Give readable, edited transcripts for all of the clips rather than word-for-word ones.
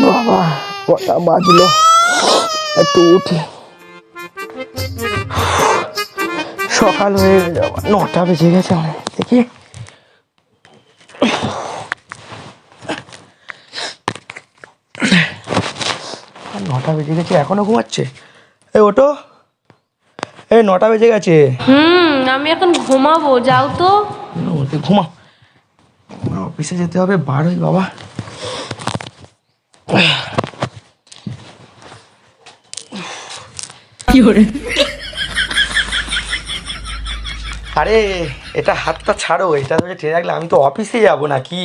বাবা কটা বাজলো, একটু উঠি। সকাল হয়ে গেছে, 9টা বেজে গেছে। আমার দেখি 9টা বেজে গেছে, এখনো ঘুমাচ্ছে। এই ওটো, এই 9টা বেজে গেছে। আমি এখন ঘুমাবো, যাও তো। ঘুমাও, আমার অফিসে যেতে হবে। বার হই বাবা। কি করে? আরে এটা হাতটা ছাড়ো, এটা ধরে ঠেলে রাখলে আমি তো অফিসে যাবো না কি?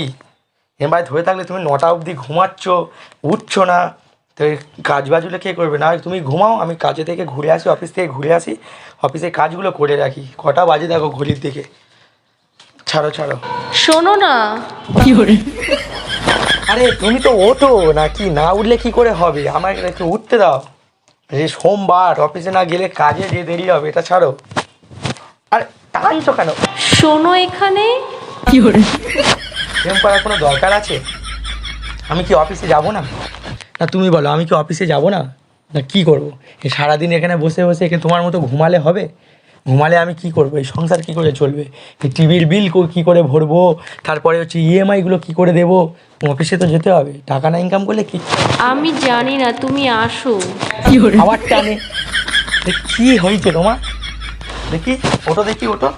এবার ধরে থাকলে তুমি 9টা অবধি ঘুমাচ্ছ, উঠছো না, তো কাজ বাজগুলো কে করবে? না তুমি ঘুমাও, আমি কাজে থেকে ঘুরে আসি, অফিস থেকে ঘুরে আসি, অফিসের কাজগুলো করে রাখি। কটা বাজে দেখো ঘড়ির দিকে। ছাড়ো ছাড়ো। শোনো না। কি করে? আরে তুমি তো ওঠো নাকি? না উঠলে কি করে হবে? আমাকে একটু উঠতে দাও। যে সোমবার অফিসে না গেলে কাজে যে দেরি হবে, এটা ছাড়ো। আর টানছো কেন? শোনো এখানে। কি করে? এরকম করার কোনো দরকার আছে? আমি কি অফিসে যাব না? না তুমি বলো, আমি কি অফিসে যাব না? না কি করবো? এই সারাদিন এখানে বসে বসে এখানে তোমার মতো ঘুমালে হবে? ঘুমালে আমি কি করবো? এই সংসার কি করে চলবে? এই টিভির বিল কি করে ভরবো? তারপরে হচ্ছে ইএমআইগুলো কি করে দেবো? অফিসে তো যেতে হবে, টাকা না ইনকাম করলে কি? আমি জানি না, তুমি আসো। আবার টানে। কি হয়েছে তোমার? দেখি ওটো, দেখি ওটো।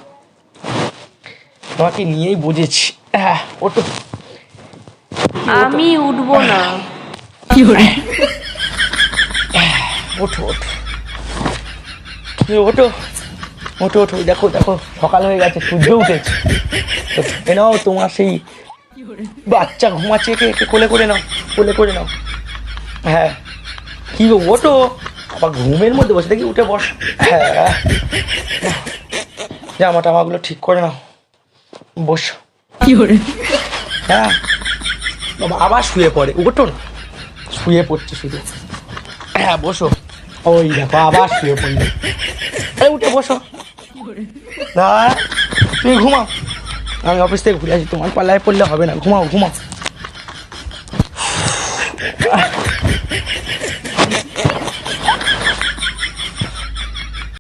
তোমাকে নিয়েই বুঝেছি। ওটো। আমি উঠবো না। ওঠো ওঠো, ওঠো ওঠো ওঠো। দেখো দেখো, সকাল হয়ে গেছে, সূর্য উঠেছে। এ নাও তোমার সেই বাচ্চা ঘুমাচ্ছে, একে একে কোলে করে নাও, কোলে করে নাও। হ্যাঁ কি গো, ওঠো। আবার ঘুমের মধ্যে বসে দেখি, উঠে বস। হ্যাঁ জামা টামাগুলো ঠিক করে নাও, বসো। হ্যাঁ বাবা আবার শুয়ে পড়ে, ওঠো না। শুয়ে পড়ছে শুধু। হ্যাঁ বসো। ওই দেখো আবার শুয়ে পড়লে। উঠে বসো। না তুমি ঘুমাও, আমি অফিস থেকে ঘুরে আসি, তোমার পাল্লায় পড়লে হবে না। ঘুমাও ঘুমাও।